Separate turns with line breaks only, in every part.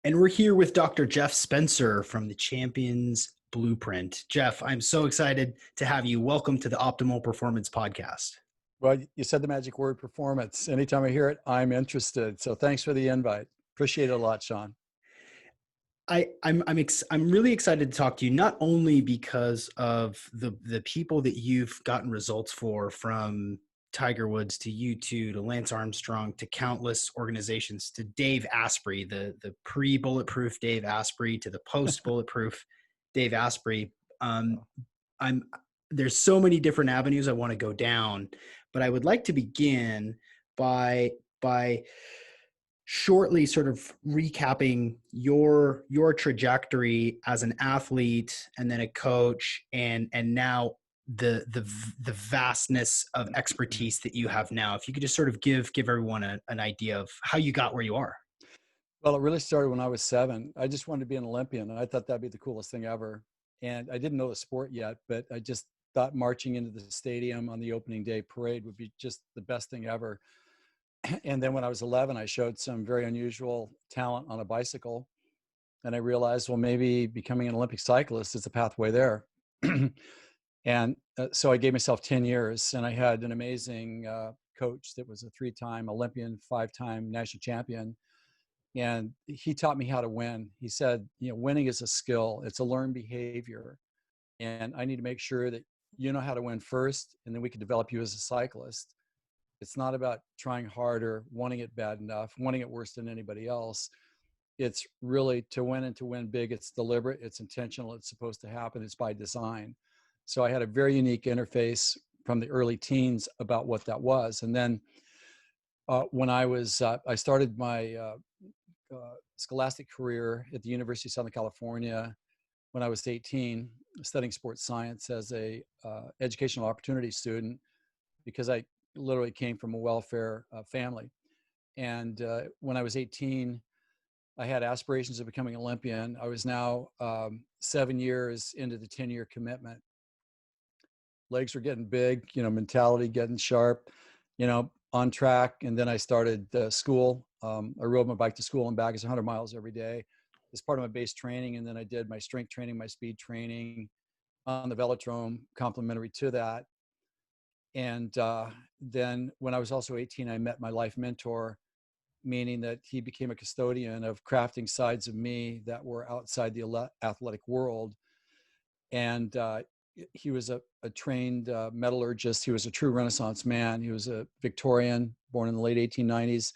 And we're here with Dr. Jeff Spencer from the Champions Blueprint. Jeff, I'm so excited to have you. Welcome to the Optimal Performance Podcast.
Well, you said the magic word performance. Anytime I hear it, I'm interested. So thanks for the invite. Appreciate it a lot, Sean.
I'm really excited to talk to you, not only because of the people that you've gotten results for, from Tiger Woods to U2 to Lance Armstrong to countless organizations, to Dave Asprey, the pre-bulletproof Dave Asprey to the post-bulletproof Dave Asprey. I'm There's so many different avenues I want to go down, but I would like to begin by shortly sort of recapping your trajectory as an athlete and then a coach, and now the vastness of expertise that you have now. If you could just sort of give everyone an idea of how you got where you are.
Well, it really started when I was 7. I just wanted to be an Olympian, and I thought that'd be the coolest thing ever. And I didn't know the sport yet, but I just thought marching into the stadium on the opening day parade would be just the best thing ever. And then when I was 11, I showed some very unusual talent on a bicycle. And I realized, well, maybe becoming an Olympic cyclist is a pathway there. And so I gave myself 10 years, and I had an amazing coach that was a 3-time Olympian, 5-time national champion. And he taught me how to win. He said, winning is a skill. It's a learned behavior. And I need to make sure that you know how to win first, and then we can develop you as a cyclist. It's not about trying harder, wanting it bad enough, wanting it worse than anybody else. It's really to win, and to win big. It's deliberate, it's intentional, it's supposed to happen, it's by design. So I had a very unique interface from the early teens about what that was. And then when I started my scholastic career at the University of Southern California when I was 18, studying sports science as a educational opportunity student, because I literally came from a welfare family. And when I was 18, I had aspirations of becoming an Olympian. I was now 7 years into the 10-year commitment. Legs were getting big, mentality getting sharp, on track. And then I started school. I rode my bike to school and back. It's 100 miles every day as part of my base training. And then I did my strength training, my speed training on the velodrome, complementary to that. And then when I was also 18, I met my life mentor, meaning that he became a custodian of crafting sides of me that were outside the athletic world. And he was a trained metallurgist. He was a true Renaissance man. He was a Victorian, born in the late 1890s,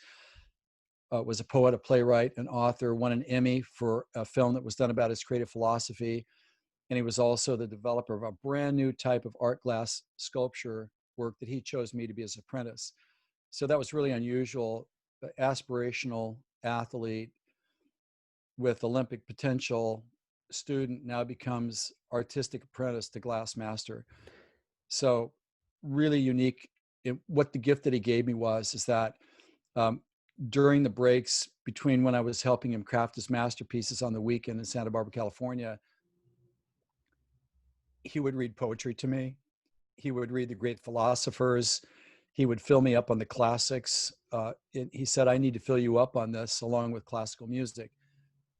was a poet, a playwright, an author, won an Emmy for a film that was done about his creative philosophy. And he was also the developer of a brand new type of art glass sculpture work that he chose me to be his apprentice. So that was really unusual. Aspirational athlete with Olympic potential student now becomes artistic apprentice to glass master. So really unique. What the gift that he gave me is that during the breaks between when I was helping him craft his masterpieces on the weekend in Santa Barbara, California, he would read poetry to me. He would read the great philosophers. He would fill me up on the classics. He said, I need to fill you up on this along with classical music.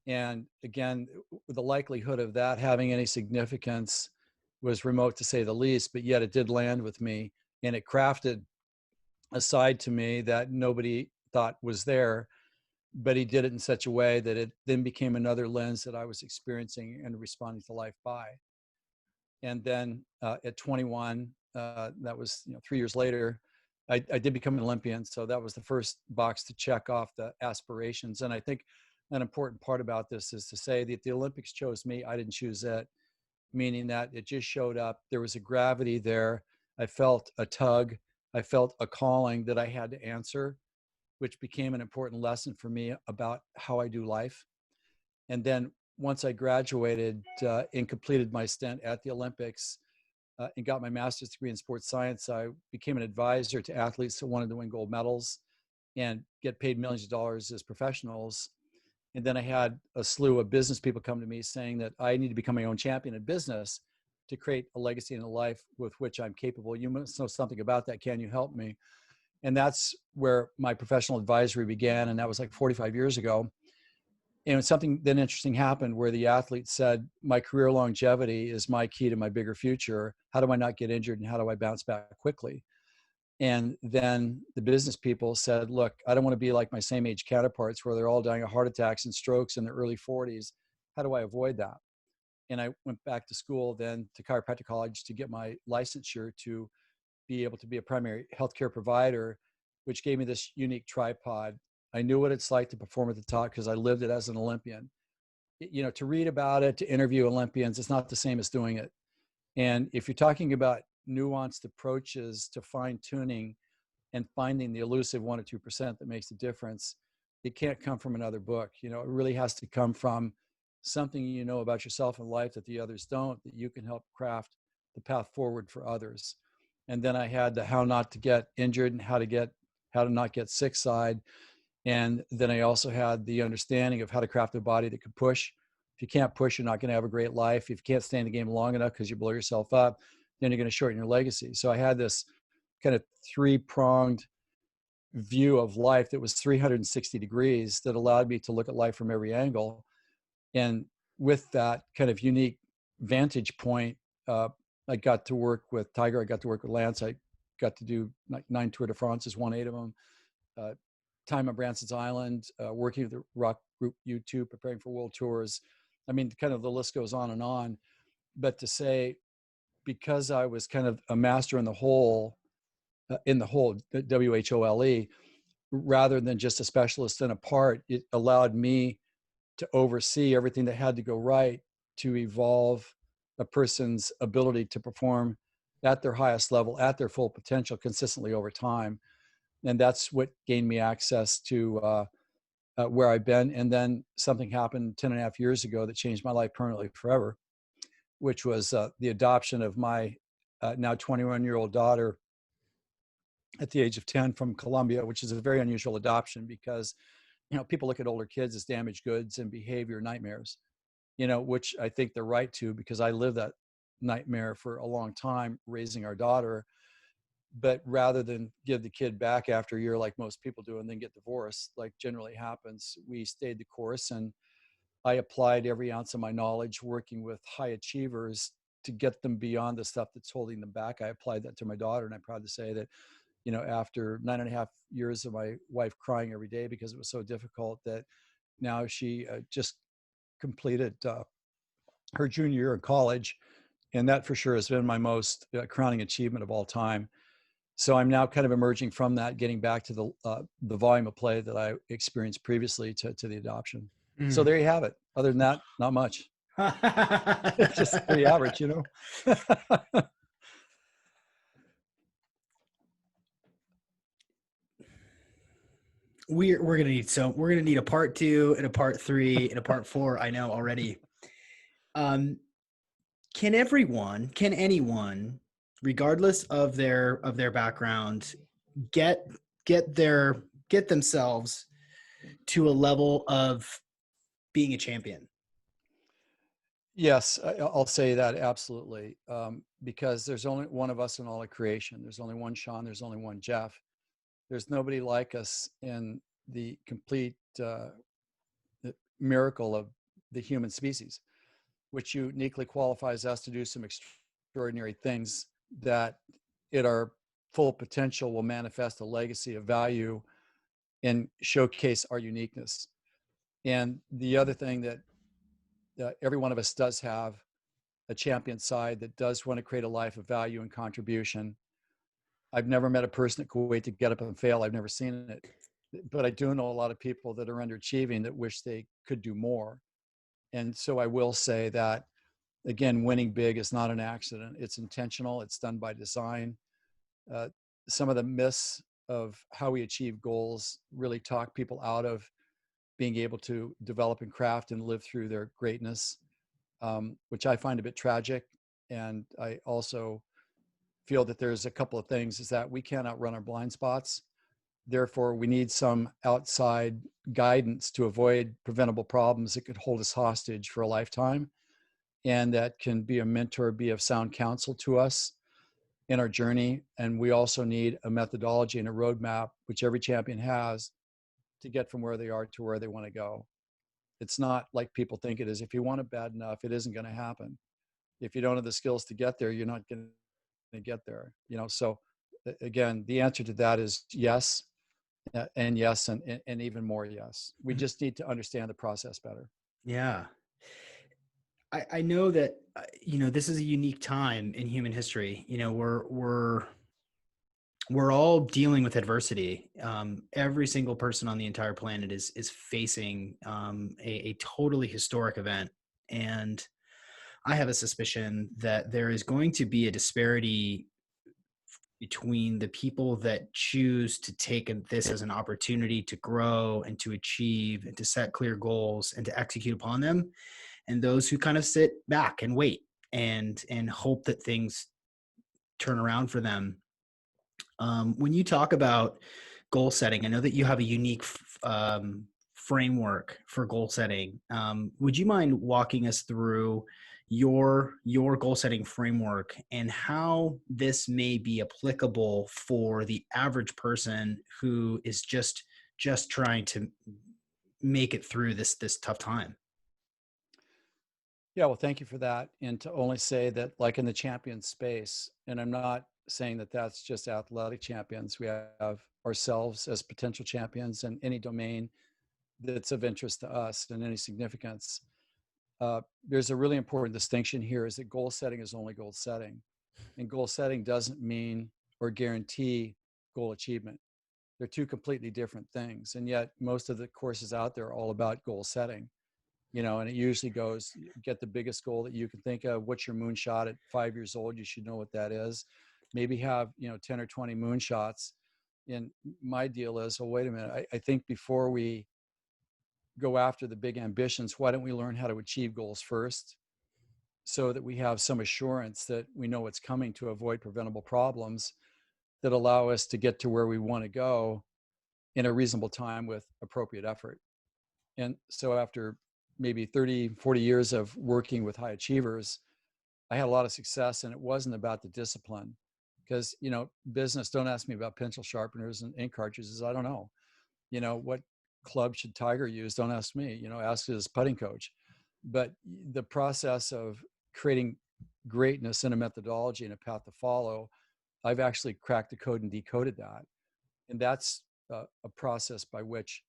And again, the likelihood of that having any significance was remote, to say the least, but yet it did land with me, and it crafted a side to me that nobody thought was there, but he did it in such a way that it then became another lens that I was experiencing and responding to life by. And then at 21, that was 3 years later, I did become an Olympian. So that was the first box to check off the aspirations. And I think an important part about this is to say that the Olympics chose me. I didn't choose it, meaning that it just showed up. There was a gravity there. I felt a tug. I felt a calling that I had to answer, which became an important lesson for me about how I do life. And then once I graduated and completed my stint at the Olympics and got my master's degree in sports science, I became an advisor to athletes that wanted to win gold medals and get paid millions of dollars as professionals. And then I had a slew of business people come to me saying that I need to become my own champion in business to create a legacy in a life with which I'm capable. You must know something about that. Can you help me? And that's where my professional advisory began. And that was like 45 years ago. And something then interesting happened where the athlete said, my career longevity is my key to my bigger future. How do I not get injured, and how do I bounce back quickly? And then the business people said, look, I don't want to be like my same age counterparts where they're all dying of heart attacks and strokes in their early 40s. How do I avoid that? And I went back to school then to chiropractic college to get my licensure to be able to be a primary healthcare provider, which gave me this unique tripod. I knew what it's like to perform at the top because I lived it as an Olympian. You know, to read about it, to interview Olympians, it's not the same as doing it. And if you're talking about nuanced approaches to fine tuning and finding the elusive 1 or 2% that makes a difference, it can't come from another book. You know, it really has to come from something you know about yourself and life that the others don't, that you can help craft the path forward for others. And then I had the how not to get injured and how to not get sick side. And then I also had the understanding of how to craft a body that could push. If you can't push, you're not going to have a great life. If you can't stay in the game long enough because you blow yourself up, then you're going to shorten your legacy. So I had this kind of three-pronged view of life that was 360 degrees that allowed me to look at life from every angle. And with that kind of unique vantage point, I got to work with Tiger. I got to work with Lance. I got to do 9 Tour de France's, won 8 of them. Time on Branson's Island, working with the rock group U2, preparing for world tours. I mean, kind of the list goes on and on. But to say, because I was kind of a master in the whole, WHOLE, rather than just a specialist in a part, it allowed me to oversee everything that had to go right to evolve a person's ability to perform at their highest level, at their full potential consistently over time. And that's what gained me access to where I've been. And then something happened 10 and a half years ago that changed my life permanently forever, which was the adoption of my now 21-year-old daughter at the age of 10 from Colombia, which is a very unusual adoption because, you know, people look at older kids as damaged goods and behavior nightmares, you know, which I think they're right to, because I lived that nightmare for a long time raising our daughter. But rather than give the kid back after a year like most people do and then get divorced, like generally happens, we stayed the course. And I applied every ounce of my knowledge working with high achievers to get them beyond the stuff that's holding them back. I applied that to my daughter, and I'm proud to say that, you know, after 9.5 years of my wife crying every day because it was so difficult, that now she just completed her junior year in college. And that for sure has been my most crowning achievement of all time. So I'm now kind of emerging from that, getting back to the volume of play that I experienced previously to the adoption. So there you have it. Other than that, not much. It's just pretty average, you know.
We're gonna need a part 2 and a part 3 and a part 4. I know already. Um, can anyone, regardless of their background, get get themselves to a level of being a champion?
Yes, I'll say that absolutely, because there's only one of us in all of creation. There's only one Sean. There's only one Jeff. There's nobody like us in the complete miracle of the human species, which uniquely qualifies us to do some extraordinary things that at our full potential will manifest a legacy of value and showcase our uniqueness. And the other thing that every one of us does have a champion side that does want to create a life of value and contribution. I've never met a person that could wait to get up and fail. I've never seen it. But I do know a lot of people that are underachieving that wish they could do more. And so I will say that, again, winning big is not an accident. It's intentional. It's done by design. Uh, some of the myths of how we achieve goals really talk people out of being able to develop and craft and live through their greatness, which I find a bit tragic. And I also feel that there's a couple of things, is that we can't outrun our blind spots. Therefore, we need some outside guidance to avoid preventable problems that could hold us hostage for a lifetime. And that can be a mentor, be of sound counsel to us in our journey. And we also need a methodology and a roadmap, which every champion has, to get from where they are to where they want to go. It's not like people think it is. If you want it bad enough, it isn't going to happen. If you don't have the skills to get there, you're not going to get there. So again, the answer to that is yes, and yes, and even more yes. We
Mhm.
just need to understand the process better.
Yeah. I know that, this is a unique time in human history. We're all dealing with adversity. Every single person on the entire planet is facing a totally historic event, and I have a suspicion that there is going to be a disparity between the people that choose to take this as an opportunity to grow and to achieve and to set clear goals and to execute upon them, and those who kind of sit back and wait and hope that things turn around for them. When you talk about goal setting, I know that you have a unique framework for goal setting. Would you mind walking us through your goal setting framework and how this may be applicable for the average person who is just trying to make it through this tough time?
Yeah, well, thank you for that. And to only say that, like in the champion space, and I'm not saying that that's just athletic champions, we have ourselves as potential champions in any domain that's of interest to us and any significance. There's a really important distinction here is that goal setting is only goal setting. And goal setting doesn't mean or guarantee goal achievement. They're two completely different things. And yet, most of the courses out there are all about goal setting. And it usually goes get the biggest goal that you can think of. What's your moonshot at 5 years old? You should know what that is. Maybe have 10 or 20 moonshots. And my deal is, well, wait a minute. I think before we go after the big ambitions, why don't we learn how to achieve goals first, so that we have some assurance that we know what's coming to avoid preventable problems that allow us to get to where we want to go in a reasonable time with appropriate effort. And so after maybe 30, 40 years of working with high achievers, I had a lot of success, and it wasn't about the discipline. Because, business, don't ask me about pencil sharpeners and ink cartridges. I don't know. What club should Tiger use? Don't ask me. Ask his putting coach. But the process of creating greatness in a methodology and a path to follow, I've actually cracked the code and decoded that. And that's a process by which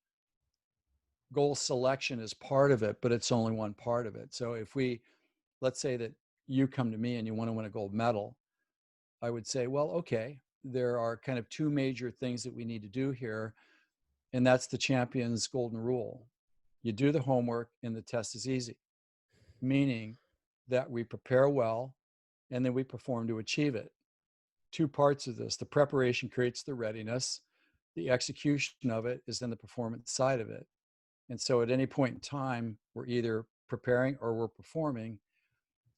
goal selection is part of it, but it's only one part of it. So let's say that you come to me and you want to win a gold medal, I would say, well, okay, there are kind of two major things that we need to do here. And that's the champion's golden rule. You do the homework and the test is easy, meaning that we prepare well and then we perform to achieve it. Two parts of this: the preparation creates the readiness, the execution of it is in the performance side of it. And so at any point in time, we're either preparing or we're performing.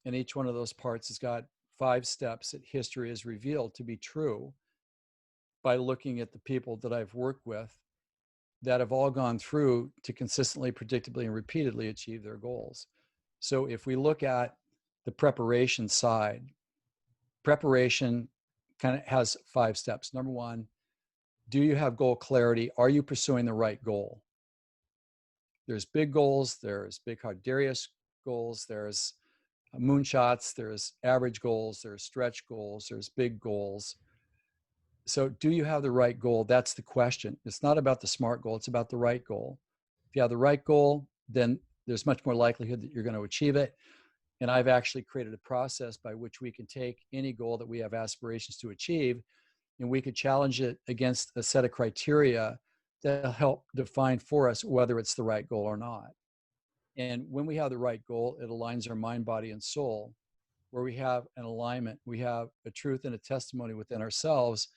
And each one of those parts has got 5 steps that history has revealed to be true by looking at the people that I've worked with that have all gone through to consistently, predictably, and repeatedly achieve their goals. So if we look at the preparation side, preparation kind of has 5 steps. Number 1, do you have goal clarity? Are you pursuing the right goal? There's big goals, there's big hard Darius goals, there's moonshots, there's average goals, there's stretch goals, there's big goals. So do you have the right goal? That's the question. It's not about the smart goal, it's about the right goal. If you have the right goal, then there's much more likelihood that you're going to achieve it. And I've actually created a process by which we can take any goal that we have aspirations to achieve, and we could challenge it against a set of criteria that help define for us whether it's the right goal or not. And when we have the right goal, it aligns our mind, body, and soul, where we have an alignment, we have a truth and a testimony within ourselves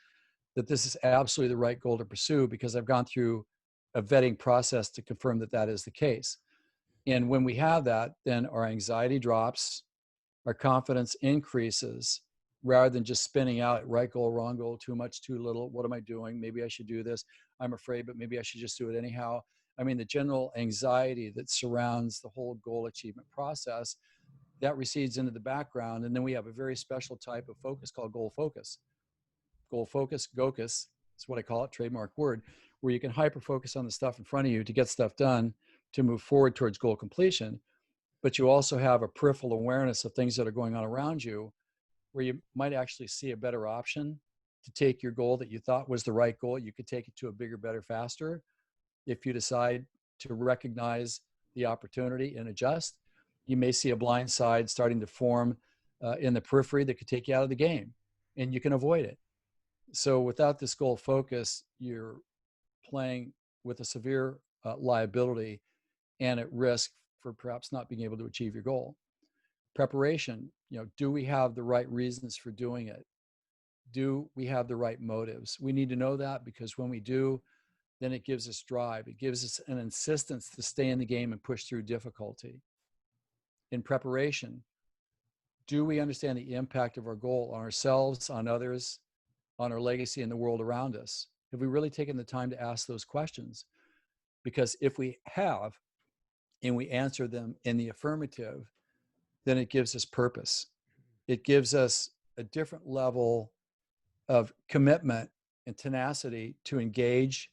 that this is absolutely the right goal to pursue because I've gone through a vetting process to confirm that that is the case. And when we have that, then our anxiety drops, our confidence increases, rather than just spinning out right goal, wrong goal, too much, too little. What am I doing? Maybe I should do this. I'm afraid, but maybe I should just do it anyhow. I mean, the general anxiety that surrounds the whole goal achievement process, that recedes into the background. And then we have a very special type of focus called goal focus. Goal focus, GOCUS, is what I call it, trademark word, where you can hyper focus on the stuff in front of you to get stuff done, to move forward towards goal completion, but you also have a peripheral awareness of things that are going on around you where you might actually see a better option to take your goal that you thought was the right goal. You could take it to a bigger, better, faster if you decide to recognize the opportunity and adjust. You may see a blind side starting to form in the periphery that could take you out of the game, and you can avoid it. So without this goal focus, you're playing with a severe liability and at risk for perhaps not being able to achieve your goal. Preparation, do we have the right reasons for doing it? Do we have the right motives? We need to know that, because when we do, then it gives us drive. It gives us an insistence to stay in the game and push through difficulty. In preparation, do we understand the impact of our goal on ourselves, on others, on our legacy, and the world around us? Have we really taken the time to ask those questions? Because if we have, and we answer them in the affirmative, then it gives us purpose. It gives us a different level of commitment and tenacity to engage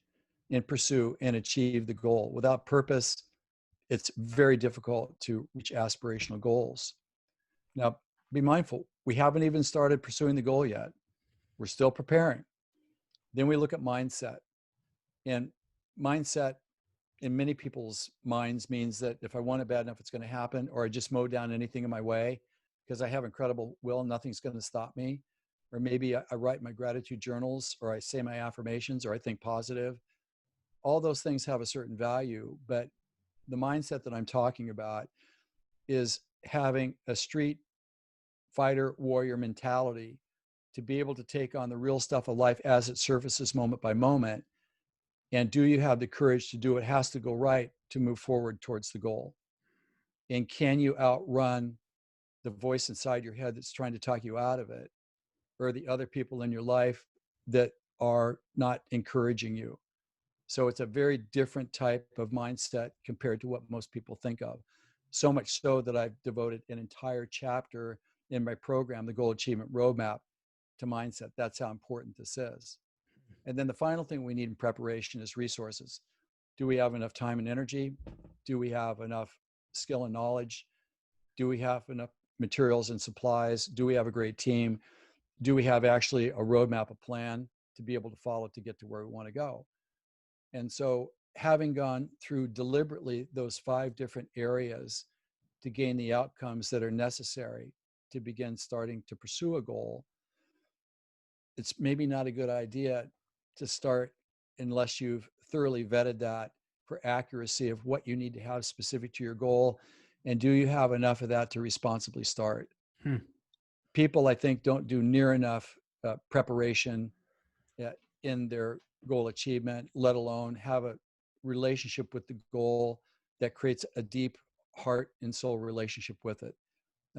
and pursue and achieve the goal. Without purpose, it's very difficult to reach aspirational goals. Now, be mindful, we haven't even started pursuing the goal yet. We're still preparing. Then we look at mindset. And mindset in many people's minds means that if I want it bad enough, it's going to happen, or I just mow down anything in my way because I have incredible will, nothing's going to stop me. Or maybe I write my gratitude journals, or I say my affirmations, or I think positive. All those things have a certain value, but the mindset that I'm talking about is having a street fighter warrior mentality to be able to take on the real stuff of life as it surfaces moment by moment. And do you have the courage to do what has to go right to move forward towards the goal? And can you outrun the voice inside your head that's trying to talk you out of it, or the other people in your life that are not encouraging you? So it's a very different type of mindset compared to what most people think of. So much so that I've devoted an entire chapter in my program, the Goal Achievement Roadmap, to mindset. That's how important this is. And then the final thing we need in preparation is resources. Do we have enough time and energy? Do we have enough skill and knowledge? Do we have enough materials and supplies? Do we have a great team? Do we have actually a roadmap, a plan to be able to follow to get to where we want to go? And so having gone through deliberately those 5 different areas to gain the outcomes that are necessary to begin starting to pursue a goal, it's maybe not a good idea to start unless you've thoroughly vetted that for accuracy of what you need to have specific to your goal. And do you have enough of that to responsibly start? People, I think, don't do near enough preparation in their goal achievement, let alone have a relationship with the goal that creates a deep heart and soul relationship with it.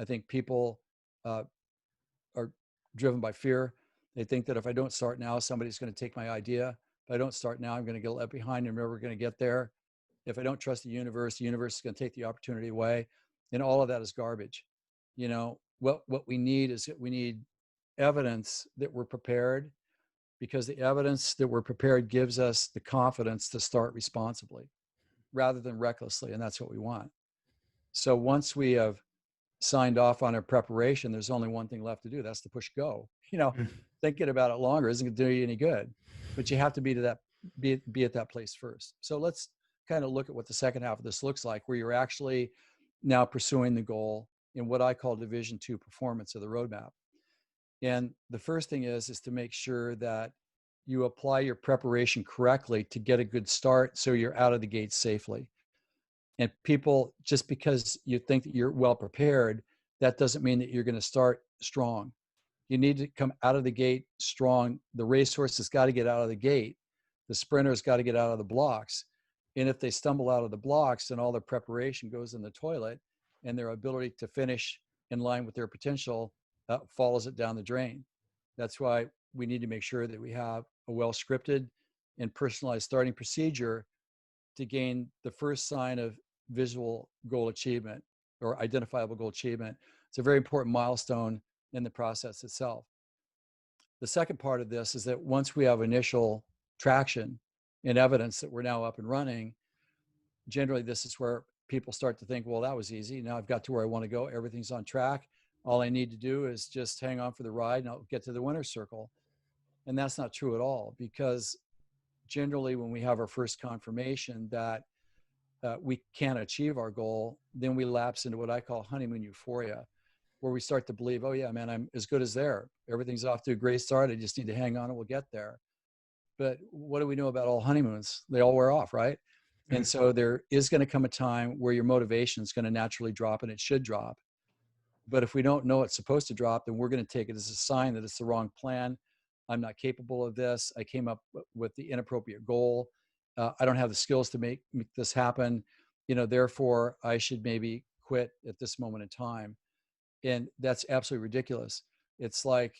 I think people are driven by fear. They think that if I don't start now, somebody's going to take my idea. If I don't start now, I'm going to get left behind and never going to get there. If I don't trust the universe is going to take the opportunity away. And all of that is garbage. What we need is that we need evidence that we're prepared, because the evidence that we're prepared gives us the confidence to start responsibly rather than recklessly. And that's what we want. So once we have signed off on our preparation, there's only one thing left to do. That's to push go. Thinking about it longer isn't going to do you any good, but you have to be at that place first. So let's kind of look at what the second half of this looks like, where you're actually now pursuing the goal in what I call Division 2 performance of the roadmap. And the first thing is to make sure that you apply your preparation correctly to get a good start so you're out of the gate safely. And people, just because you think that you're well prepared, that doesn't mean that you're going to start strong. You need to come out of the gate strong. The racehorse has got to get out of the gate. The sprinter's got to get out of the blocks. And if they stumble out of the blocks, then all their preparation goes in the toilet, and their ability to finish in line with their potential follows it down the drain. That's why we need to make sure that we have a well-scripted and personalized starting procedure to gain the first sign of visual goal achievement or identifiable goal achievement. It's a very important milestone in the process itself. The second part of this is that once we have initial traction and evidence that we're now up and running, generally this is where people start to think, well, that was easy. Now I've got to where I want to go. Everything's on track. All I need to do is just hang on for the ride and I'll get to the winner's circle. And that's not true at all, because generally when we have our first confirmation that we can't achieve our goal, then we lapse into what I call honeymoon euphoria, where we start to believe, oh yeah, man, I'm as good as there. Everything's off to a great start. I just need to hang on and we'll get there. But what do we know about all honeymoons? They all wear off, right? And so there is going to come a time where your motivation is going to naturally drop, and it should drop. But if we don't know it's supposed to drop, then we're going to take it as a sign that it's the wrong plan. I'm not capable of this. I came up with the inappropriate goal. I don't have the skills to make this happen. Therefore, I should maybe quit at this moment in time. And that's absolutely ridiculous. It's like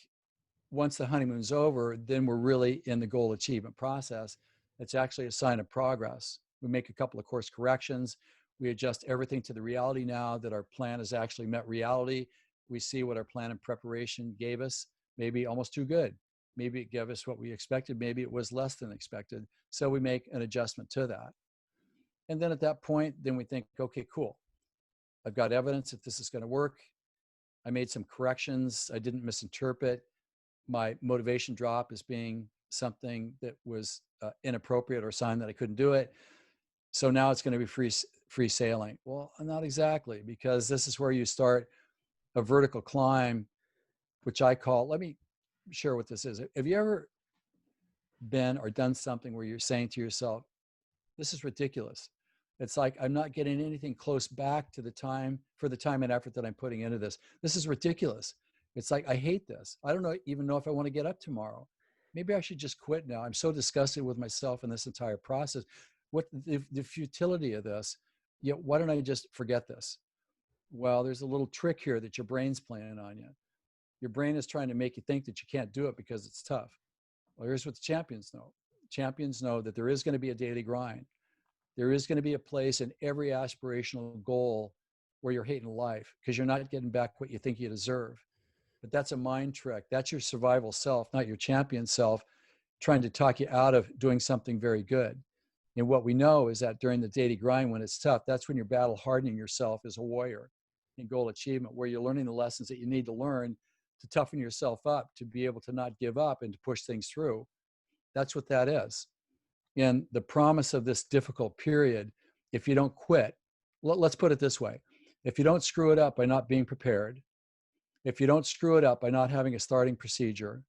once the honeymoon's over, then we're really in the goal achievement process. It's actually a sign of progress. We make a couple of course corrections. We adjust everything to the reality now that our plan has actually met reality. We see what our plan and preparation gave us, maybe almost too good. Maybe it gave us what we expected. Maybe it was less than expected. So we make an adjustment to that. And then at that point, then we think, okay, cool. I've got evidence that this is going to work. I made some corrections. I didn't misinterpret my motivation drop as being something that was inappropriate or a sign that I couldn't do it. So now it's going to be free sailing. Well, not exactly, because this is where you start a vertical climb, which I call, let me share what this is. Have you ever been or done something where you're saying to yourself, this is ridiculous? It's like, I'm not getting anything close back to the time and effort that I'm putting into this. This is ridiculous. It's like, I hate this. I don't even know if I want to get up tomorrow. Maybe I should just quit now. I'm so disgusted with myself and this entire process. What the futility of this? Yet, why don't I just forget this? Well, there's a little trick here that your brain's playing on you. Your brain is trying to make you think that you can't do it because it's tough. Well, here's what the champions know. Champions know that there is going to be a daily grind. There is going to be a place in every aspirational goal where you're hating life because you're not getting back what you think you deserve. But that's a mind trick. That's your survival self, not your champion self, trying to talk you out of doing something very good. And what we know is that during the daily grind, when it's tough, that's when you're battle hardening yourself as a warrior in goal achievement, where you're learning the lessons that you need to learn to toughen yourself up, to be able to not give up and to push things through. That's what that is. And the promise of this difficult period, if you don't quit, let's put it this way. If you don't screw it up by not being prepared, if you don't screw it up by not having a starting procedure,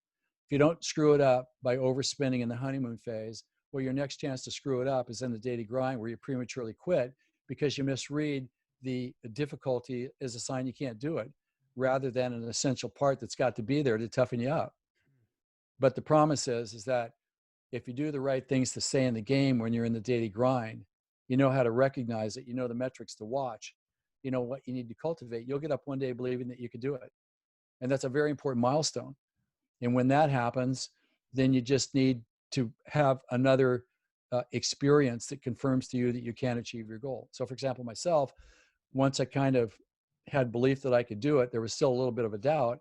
if you don't screw it up by overspending in the honeymoon phase, well, your next chance to screw it up is in the daily grind where you prematurely quit because you misread the difficulty as a sign you can't do it, rather than an essential part that's got to be there to toughen you up. But the promise is that if you do the right things to stay in the game when you're in the daily grind, you know how to recognize it, you know the metrics to watch, you know what you need to cultivate, you'll get up one day believing that you can do it. And that's a very important milestone. And when that happens, then you just need to have another experience that confirms to you that you can achieve your goal. So for example, myself, once I kind of had belief that I could do it, there was still a little bit of a doubt,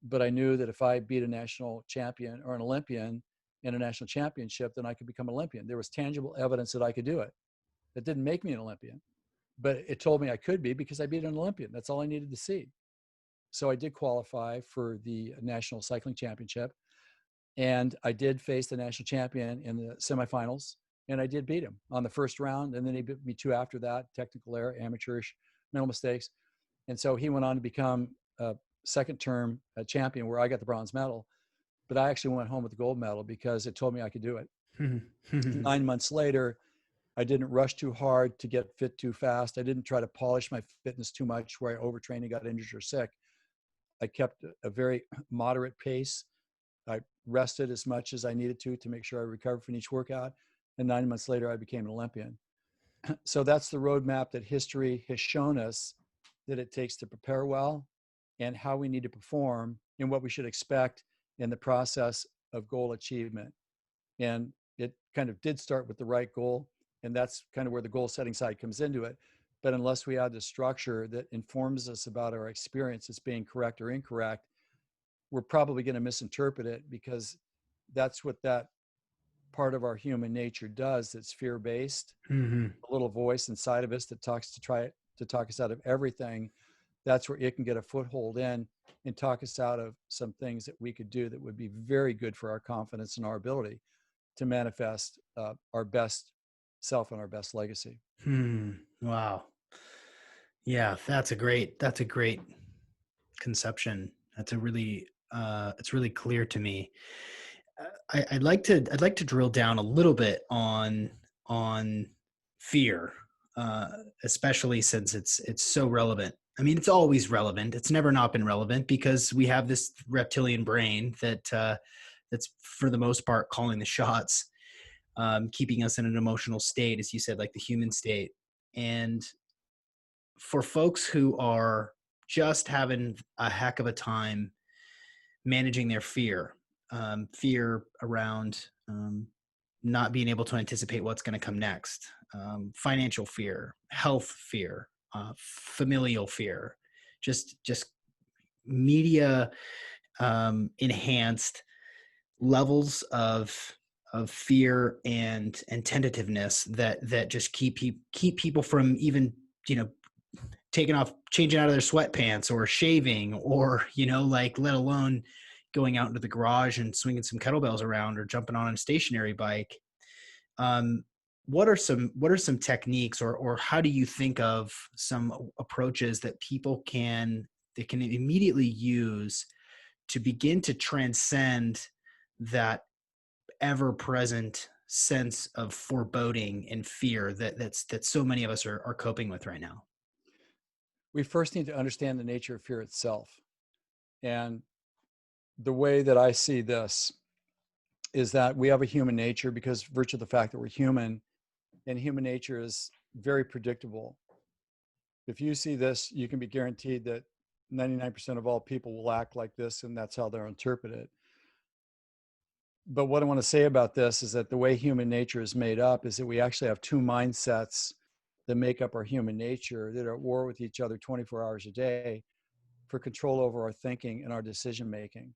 but I knew that if I beat a national champion or an Olympian in a national championship, then I could become an Olympian. There was tangible evidence that I could do it. That didn't make me an Olympian, but it told me I could be because I beat an Olympian. That's all I needed to see. So I did qualify for the national cycling championship, and I did face the national champion in the semifinals, and I did beat him on the first round, and then he beat me two after that, technical error, amateurish, mental mistakes. And so he went on to become a second term champion where I got the bronze medal, but I actually went home with the gold medal because it told me I could do it. 9 months later, I didn't rush too hard to get fit too fast. I didn't try to polish my fitness too much where I overtrained and got injured or sick. I kept a very moderate pace. I rested as much as I needed to make sure I recovered from each workout. And 9 months later, I became an Olympian. So that's the roadmap that history has shown us that it takes to prepare well, and how we need to perform and what we should expect in the process of goal achievement. And it kind of did start with the right goal. And that's kind of where the goal setting side comes into it. But unless we add the structure that informs us about our experience as being correct or incorrect, we're probably going to misinterpret it, because that's what that part of our human nature does that's fear-based,
Hmm.
a little voice inside of us that talks to try to talk us out of everything, that's where it can get a foothold in and talk us out of some things that we could do that would be very good for our confidence and our ability to manifest our best self and our best legacy.
Hmm. Wow. Yeah, that's a great conception. That's a really it's really clear to me. I'd like to drill down a little bit on fear, uh, especially since it's so relevant. I mean, it's always relevant. It's never not been relevant because we have this reptilian brain that's for the most part calling the shots, keeping us in an emotional state, as you said, like the human state. And for folks who are just having a heck of a time managing their fear, fear around not being able to anticipate what's going to come next, financial fear, health fear, familial fear, just media enhanced levels of fear and tentativeness that just keep people from even, you know, taking off, changing out of their sweatpants or shaving, or, you know, like, let alone going out into the garage and swinging some kettlebells around or jumping on a stationary bike. Um, what are some techniques, or how do you think of some approaches that people can, they can immediately use to begin to transcend that ever present sense of foreboding and fear that so many of us are coping with right now?
We first need to understand the nature of fear itself. And the way that I see this is that we have a human nature because virtue of the fact that we're human, and human nature is very predictable. If you see this, you can be guaranteed that 99% of all people will act like this, and that's how they'll interpret it. But what I want to say about this is that the way human nature is made up is that we actually have two mindsets that make up our human nature that are at war with each other 24 hours a day for control over our thinking and our decision making.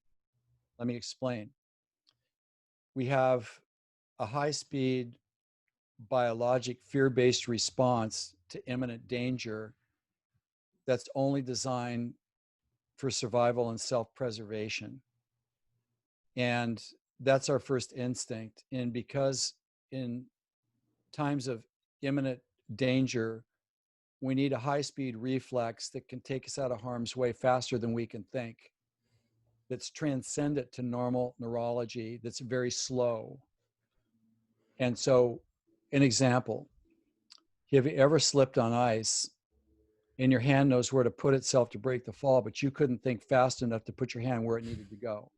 Let me explain. We have a high speed biologic fear based response to imminent danger that's only designed for survival and self preservation. And that's our first instinct. And because in times of imminent danger, we need a high speed reflex that can take us out of harm's way faster than we can think, that's transcendent to normal neurology, that's very slow. And so, an example, have you ever slipped on ice and your hand knows where to put itself to break the fall, but you couldn't think fast enough to put your hand where it needed to go?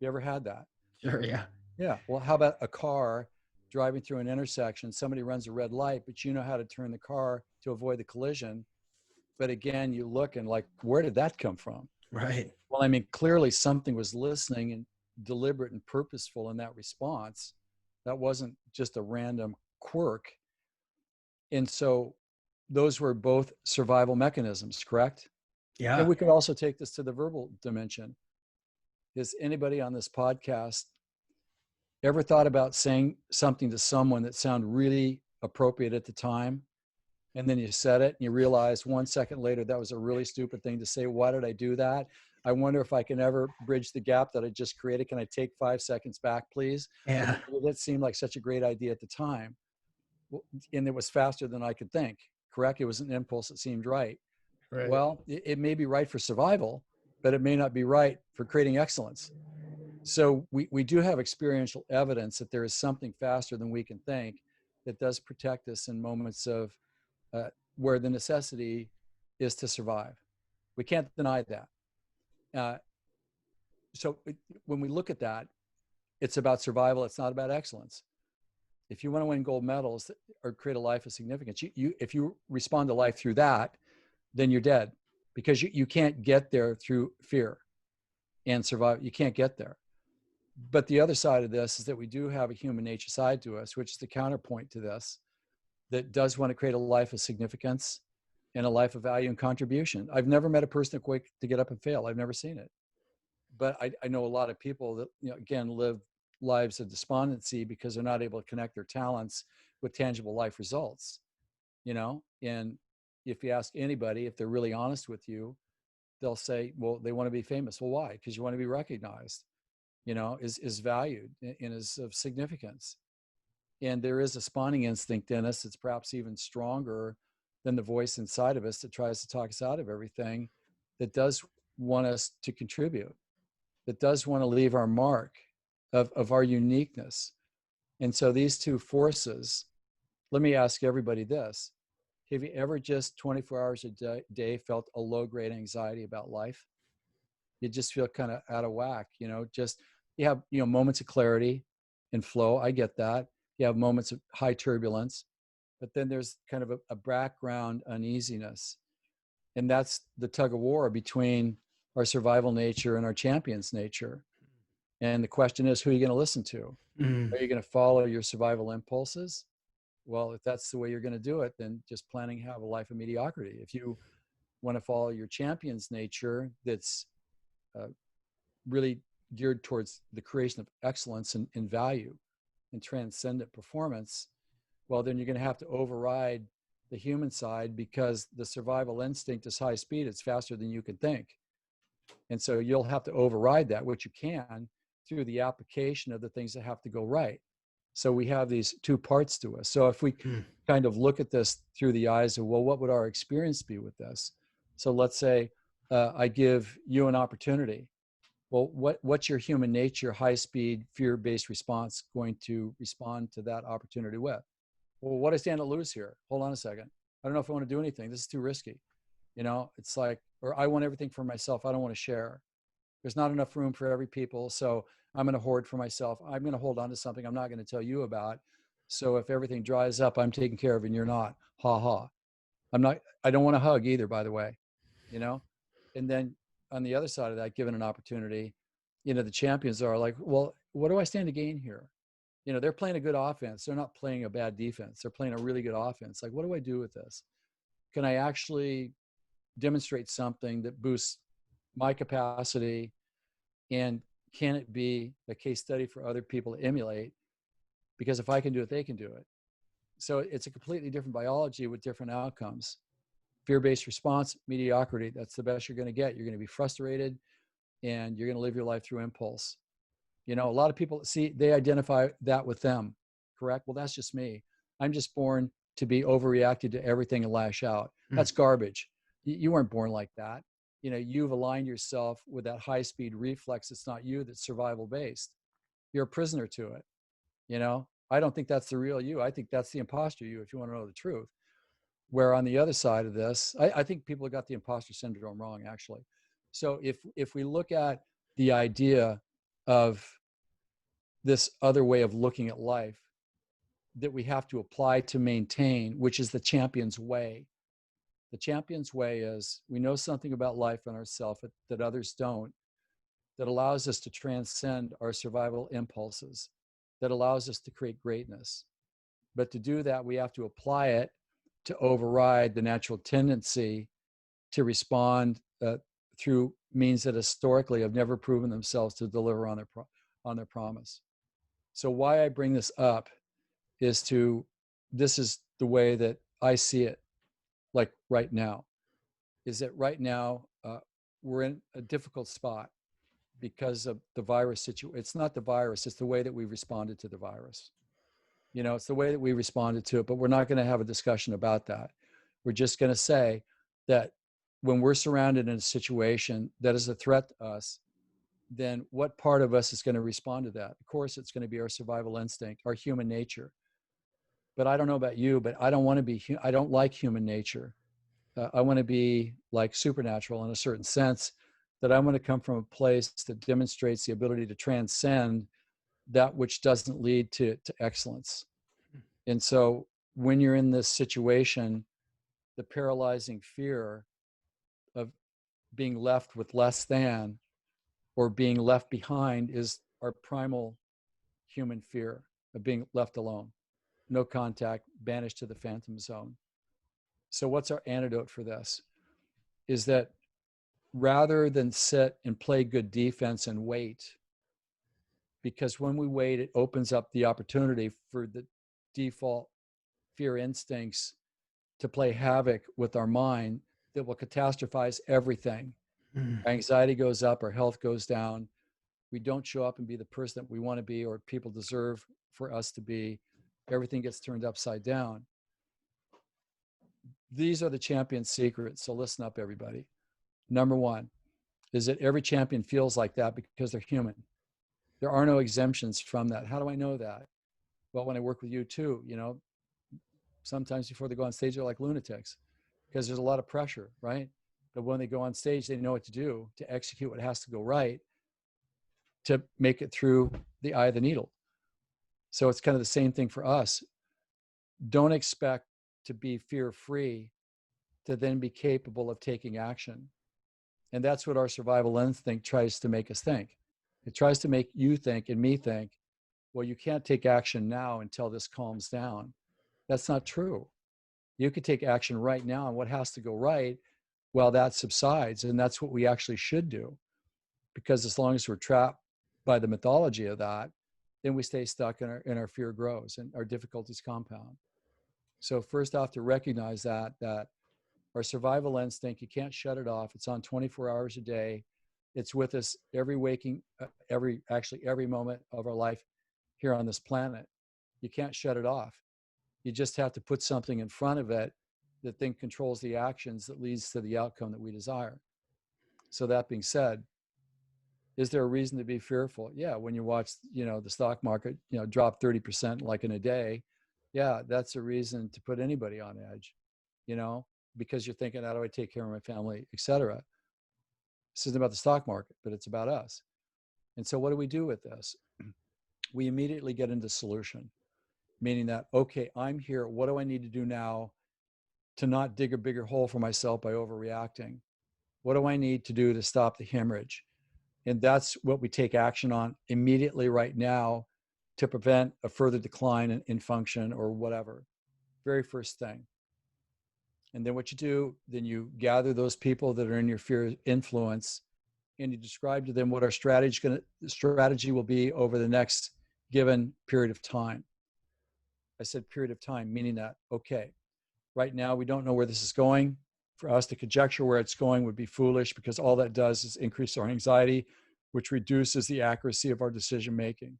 You ever had that?
Sure, yeah.
Yeah. Well, how about a car driving through an intersection? Somebody runs a red light, but you know how to turn the car to avoid the collision. But again, you look and like, where did that come from?
Right.
Well, I mean, clearly something was listening and deliberate and purposeful in that response. That wasn't just a random quirk. And so those were both survival mechanisms, correct? And
Yeah.
we could also take this to the verbal dimension. Is anybody on this podcast ever thought about saying something to someone that sounded really appropriate at the time, and then you said it and you realized 1 second later that was a really stupid thing to say? Why did I do that? I wonder if I can ever bridge the gap that I just created. Can I take 5 seconds back, please?
Yeah.
That seemed like such a great idea at the time. And it was faster than I could think, correct? It was an impulse that seemed right.
Right.
Well, it may be right for survival, but it may not be right for creating excellence. So we do have experiential evidence that there is something faster than we can think that does protect us in moments of where the necessity is to survive. We can't deny that. Uh, when we look at that, it's about survival. It's not about excellence. If you want to win gold medals or create a life of significance, if you respond to life through that, then you're dead, because you can't get there through fear and survive. You can't get there. But the other side of this is that we do have a human nature side to us, which is the counterpoint to this, that does want to create a life of significance and a life of value and contribution. I've never met a person that quick to get up and fail. I've never seen it. But I know a lot of people that, again, live lives of despondency because they're not able to connect their talents with tangible life results, you know? And if you ask anybody, if they're really honest with you, they'll say, well, they want to be famous. Well, why? Because you want to be recognized, you know, is valued and is of significance. And there is a spawning instinct in us that's perhaps even stronger than the voice inside of us that tries to talk us out of everything, that does want us to contribute, that does want to leave our mark of our uniqueness. And so these two forces, let me ask everybody this. Have you ever just 24 hours a day felt a low grade anxiety about life? You just feel kind of out of whack, you know, just you have, you know, moments of clarity and flow. I get that. You have moments of high turbulence, but then there's kind of a background uneasiness. And that's the tug of war between our survival nature and our champion's nature. And the question is, who are you going to listen to?
Mm.
Are you going to follow your survival impulses? Well, if that's the way you're going to do it, then just planning to have a life of mediocrity. If you want to follow your champion's nature, that's uh, really geared towards the creation of excellence and value and transcendent performance, well, then you're going to have to override the human side because the survival instinct is high speed. It's faster than you can think. And so you'll have to override that, which you can through the application of the things that have to go right. So we have these two parts to us. So if we
Mm.
kind of look at this through the eyes of, well, what would our experience be with this? So let's say I give you an opportunity. Well, what's your human nature, high speed, fear based response going to respond to that opportunity with? Well, what do I stand to lose here? Hold on a second. I don't know if I want to do anything. This is too risky. You know, it's like, or I want everything for myself. I don't want to share. There's not enough room for every people. So I'm going to hoard for myself. I'm going to hold on to something I'm not going to tell you about. So if everything dries up, I'm taken care of and you're not. Ha ha. I don't want to hug either, by the way, you know? And then on the other side of that, given an opportunity, you know, the champions are like, well, what do I stand to gain here? You know, they're playing a good offense. They're not playing a bad defense. They're playing a really good offense. Like, what do I do with this? Can I actually demonstrate something that boosts my capacity? And can it be a case study for other people to emulate? Because if I can do it, they can do it. So it's a completely different biology with different outcomes. Fear-based response, mediocrity. That's the best you're going to get. You're going to be frustrated and you're going to live your life through impulse. You know, a lot of people see, they identify that with them, correct? Well, that's just me. I'm just born to be overreacted to everything and lash out.
Mm.
That's garbage. You weren't born like that. You know, you've aligned yourself with that high speed reflex. It's not you, that's survival based. You're a prisoner to it. You know, I don't think that's the real you. I think that's the imposter you, if you want to know the truth. Where on the other side of this, I think people have got the imposter syndrome wrong, actually. So if we look at the idea of this other way of looking at life that we have to apply to maintain, which is the champion's way. The champion's way is we know something about life and ourselves that others don't, that allows us to transcend our survival impulses, that allows us to create greatness. But to do that, we have to apply it to override the natural tendency to respond through means that historically have never proven themselves to deliver on their promise. So why I bring this up is this is the way that I see it, like right now, is that right now we're in a difficult spot because of the virus situation. It's not the virus, it's the way that we responded to the virus. You know, it's the way that we responded to it, but we're not going to have a discussion about that. We're just going to say that when we're surrounded in a situation that is a threat to us, then what part of us is going to respond to that? Of course, it's going to be our survival instinct, our human nature. But I don't know about you, but I don't want to be, I don't like human nature. I want to be like supernatural in a certain sense, that I want to come from a place that demonstrates the ability to transcend that which doesn't lead to excellence. And so when you're in this situation, the paralyzing fear of being left with less than or being left behind is our primal human fear of being left alone, no contact, banished to the phantom zone. So what's our antidote for this? Is that rather than sit and play good defense and wait, because when we wait, it opens up the opportunity for the default fear instincts to play havoc with our mind that will catastrophize everything.
Mm.
Our anxiety goes up, our health goes down. We don't show up and be the person that we want to be or people deserve for us to be. Everything gets turned upside down. These are the champion secrets. So listen up, everybody. Number one is that every champion feels like that because they're human. There are no exemptions from that. How do I know that? Well, when I work with you too, sometimes before they go on stage, they're like lunatics because there's a lot of pressure, right? But when they go on stage, they know what to do to execute what has to go right to make it through the eye of the needle. So it's kind of the same thing for us. Don't expect to be fear-free to then be capable of taking action. And that's what our survival instinct tries to make us think. It tries to make you think and me think, well, you can't take action now until this calms down. That's not true. You could take action right now on what has to go right while that subsides. And that's what we actually should do. Because as long as we're trapped by the mythology of that, then we stay stuck and our fear grows and our difficulties compound. So first off, to recognize that our survival instinct, you can't shut it off. It's on 24 hours a day. It's with us every every moment of our life here on this planet. You can't shut it off. You just have to put something in front of it that then controls the actions that leads to the outcome that we desire. So that being said, is there a reason to be fearful? Yeah, when you watch, the stock market, drop 30% like in a day, yeah, that's a reason to put anybody on edge, because you're thinking, how do I take care of my family, et cetera. This isn't about the stock market, but it's about us. And so what do we do with this? We immediately get into solution, meaning that, okay, I'm here. What do I need to do now to not dig a bigger hole for myself by overreacting? What do I need to do to stop the hemorrhage? And that's what we take action on immediately right now to prevent a further decline in function or whatever. Very first thing. And then what you do, then you gather those people that are in your fear influence and you describe to them what our strategy will be over the next given period of time. I said period of time, meaning that, okay, right now we don't know where this is going. For us to conjecture where it's going would be foolish because all that does is increase our anxiety, which reduces the accuracy of our decision making.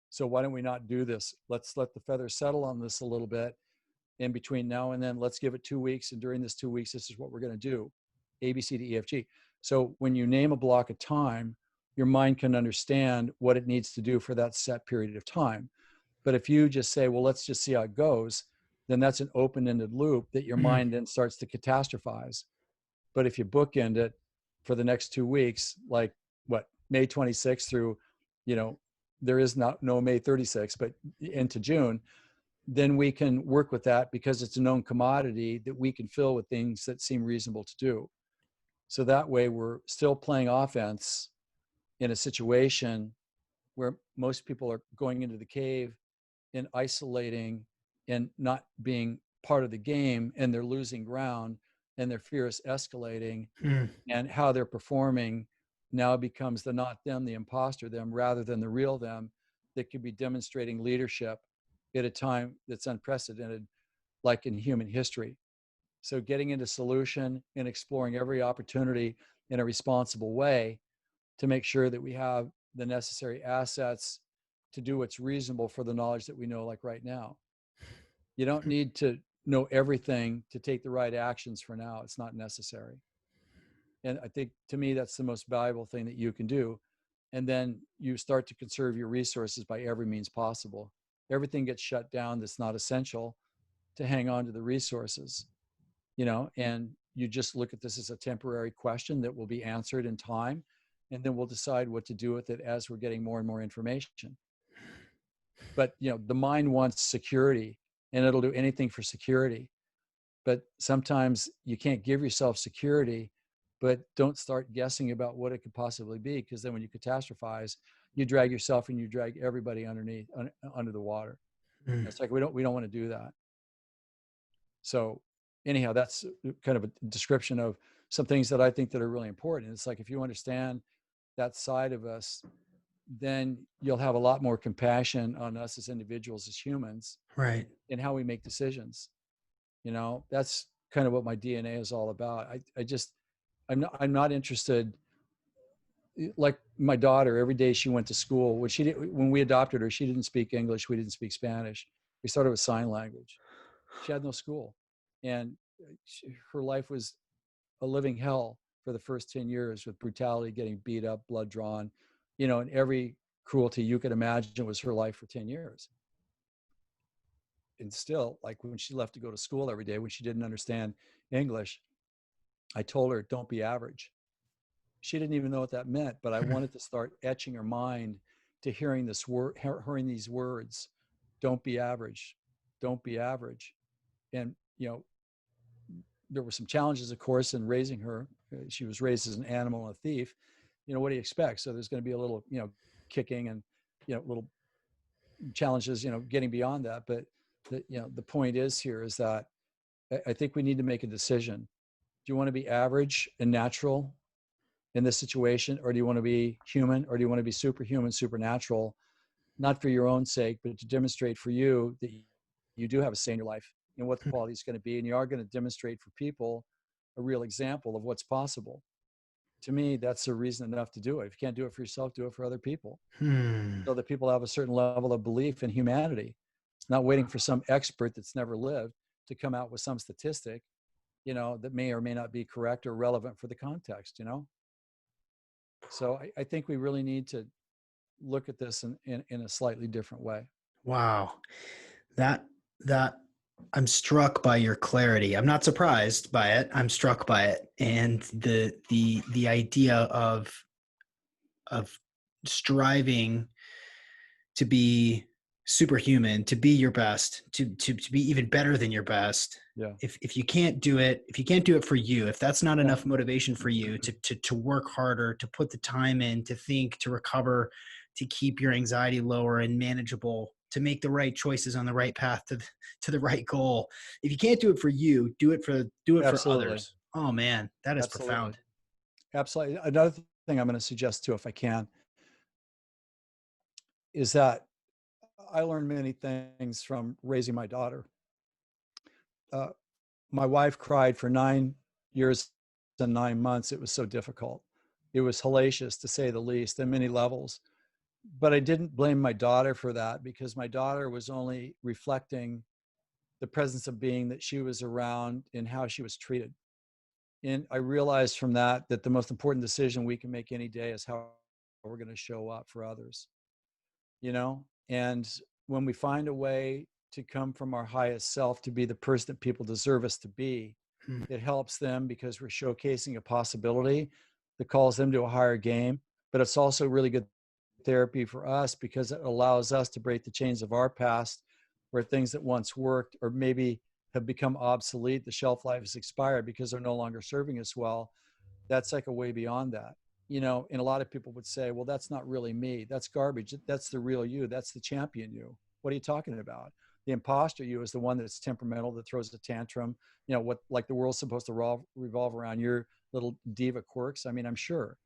So why don't we not do this? Let's let the feathers settle on this a little bit. In between now and then, let's give it 2 weeks. And during this 2 weeks, this is what we're going to do. A, B, C, D, E, F, G. So when you name a block of time, your mind can understand what it needs to do for that set period of time. But if you just say, well, let's just see how it goes, then that's an open-ended loop that your mind then starts to catastrophize. But if you bookend it for the next 2 weeks, like May 26th through, there is no May 36th, but into June, then we can work with that because it's a known commodity that we can fill with things that seem reasonable to do. So that way we're still playing offense in a situation where most people are going into the cave and isolating and not being part of the game, and they're losing ground and their fear is escalating, and how they're performing now becomes the not them, the imposter them, rather than the real them that could be demonstrating leadership at a time that's unprecedented, like in human history. So getting into solution and exploring every opportunity in a responsible way to make sure that we have the necessary assets to do what's reasonable for the knowledge that we know, like right now. You don't need to know everything to take the right actions for now. It's not necessary. And I think to me, that's the most valuable thing that you can do. And then you start to conserve your resources by every means possible. Everything gets shut down that's not essential to hang on to the resources, and you just look at this as a temporary question that will be answered in time. And then we'll decide what to do with it as we're getting more and more information. But, the mind wants security and it'll do anything for security. But sometimes you can't give yourself security, but don't start guessing about what it could possibly be. Because then when you catastrophize, you drag yourself and you drag everybody under the water. It's like, we don't want to do that. So anyhow, that's kind of a description of some things that I think that are really important. It's like, if you understand that side of us, then you'll have a lot more compassion on us as individuals, as humans,
Right.
in how we make decisions. That's kind of what my DNA is all about. I'm not interested. Like my daughter, every day she went to school. When we adopted her, she didn't speak English. We didn't speak Spanish. We started with sign language. She had no school, and her life was a living hell for the first 10 years, with brutality, getting beat up, blood drawn, and every cruelty you could imagine was her life for 10 years. And still, like when she left to go to school every day, when she didn't understand English, I told her, don't be average. She didn't even know what that meant, but I wanted to start etching her mind to hearing hearing these words: don't be average, don't be average. And there were some challenges, of course, in raising her. She was raised as an animal and a thief. What do you expect? So there's going to be a little, kicking and, little challenges, getting beyond that. But the point is that I think we need to make a decision. Do you want to be average and natural in this situation, or do you want to be human, or do you want to be superhuman, supernatural, not for your own sake, but to demonstrate for you that you do have a say in your life and what the quality is going to be, and you are going to demonstrate for people a real example of what's possible. To me, that's a reason enough to do it. If you can't do it for yourself, do it for other people,
Hmm.
so that people have a certain level of belief in humanity. It's not waiting for some expert that's never lived to come out with some statistic, that may or may not be correct or relevant for the context. So I think we really need to look at this in a slightly different way.
Wow. That that I'm struck by your clarity. I'm not surprised by it. I'm struck by it. And the idea of striving to be superhuman, to be your best, to be even better than your best.
Yeah.
If you can't do it, if you can't do it for you, if that's not
Yeah.
enough motivation for you to work harder, to put the time in, to think, to recover, to keep your anxiety lower and manageable, to make the right choices on the right path to the right goal. If you can't do it for you, do it for
Absolutely.
others. Oh man, that is
Absolutely.
profound.
Absolutely. Another thing I'm going to suggest too, if I can, is that I learned many things from raising my daughter. Uh, my wife cried for 9 years and 9 months. It was so difficult. It was hellacious, to say the least, on many levels. But I didn't blame my daughter for that, because my daughter was only reflecting the presence of being that she was around and how she was treated. And I realized from that the most important decision we can make any day is how we're going to show up for others, and when we find a way to come from our highest self to be the person that people deserve us to be,
Hmm.
it helps them because we're showcasing a possibility that calls them to a higher game. But it's also really good therapy for us, because it allows us to break the chains of our past, where things that once worked or maybe have become obsolete, the shelf life has expired because they're no longer serving us well. That's like a way beyond that. And a lot of people would say, well, that's not really me. That's garbage. That's the real you. That's the champion you. What are you talking about? The imposter you is the one that's temperamental, that throws a tantrum, what, like the world's supposed to revolve around your little diva quirks. I mean, I'm sure.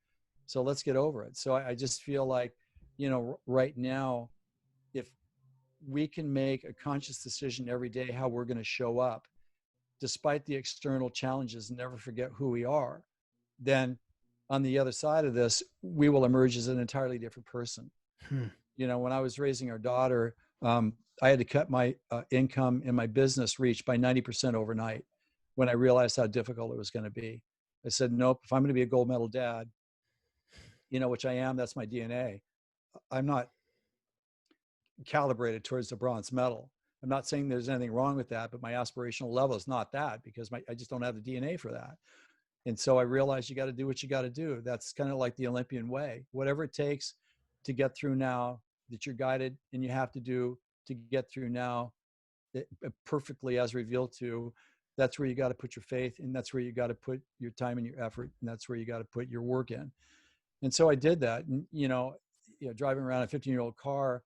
So let's get over it. So I just feel like, right now, if we can make a conscious decision every day how we're going to show up, despite the external challenges, and never forget who we are, then on the other side of this, we will emerge as an entirely different person.
Hmm.
When I was raising our daughter, I had to cut my income in my business reach by 90% overnight, when I realized how difficult it was going to be. I said, nope, if I'm going to be a gold medal dad, which I am, that's my DNA. I'm not calibrated towards the bronze medal. I'm not saying there's anything wrong with that, but my aspirational level is not that, because I just don't have the DNA for that. And so I realized you got to do what you got to do. That's kind of like the Olympian way. Whatever it takes to get through now, that you're guided and you have to do to get through now, perfectly as revealed to, that's where you got to put your faith, and that's where you got to put your time and your effort, and that's where you got to put your work in. And so I did that. And, driving around a 15-year-old car,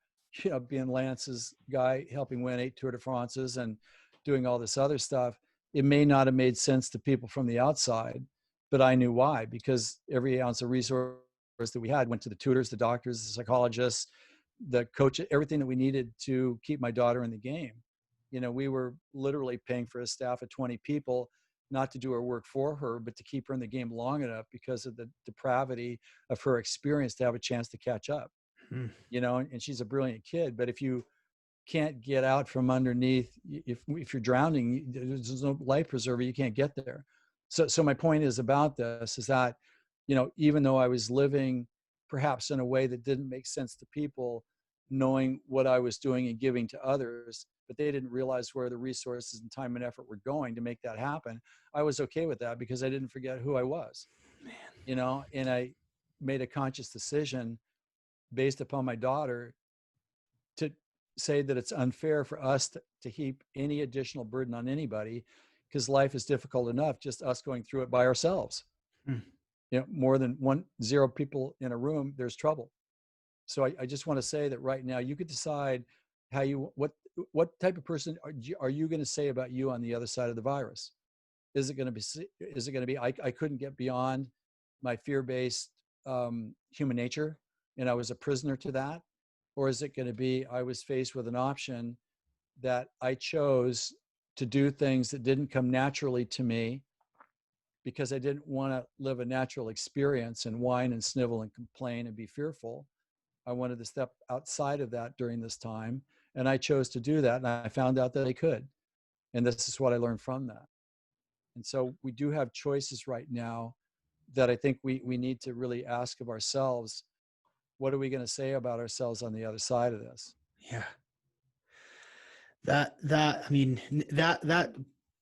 being Lance's guy, helping win 8 Tour de France's and doing all this other stuff, it may not have made sense to people from the outside, but I knew why, because every ounce of resource that we had, went to the tutors, the doctors, the psychologists, the coach, everything that we needed to keep my daughter in the game. We were literally paying for a staff of 20 people, not to do her work for her, but to keep her in the game long enough because of the depravity of her experience to have a chance to catch up.
Hmm.
And she's a brilliant kid, but if you can't get out from underneath, if you're drowning, there's no life preserver, you can't get there. So my point is about this is that, even though I was living perhaps in a way that didn't make sense to people, knowing what I was doing and giving to others, but they didn't realize where the resources and time and effort were going to make that happen, I was okay with that because I didn't forget who I was, and I made a conscious decision based upon my daughter to say that it's unfair for us to heap any additional burden on anybody, because life is difficult enough just us going through it by ourselves.
Hmm.
More than zero people in a room, there's trouble. So I just want to say that right now you could decide what type of person are you going to say about you on the other side of the virus. Is it going to be I couldn't get beyond my fear-based human nature and I was a prisoner to that? Or is it going to be I was faced with an option that I chose to do things that didn't come naturally to me because I didn't want to live a natural experience and whine and snivel and complain and be fearful. I wanted to step outside of that during this time, and I chose to do that, and I found out that I could. And this is what I learned from that. And so we do have choices right now that I think we need to really ask of ourselves. What are we going to say about ourselves on the other side of this?
Yeah. I mean, that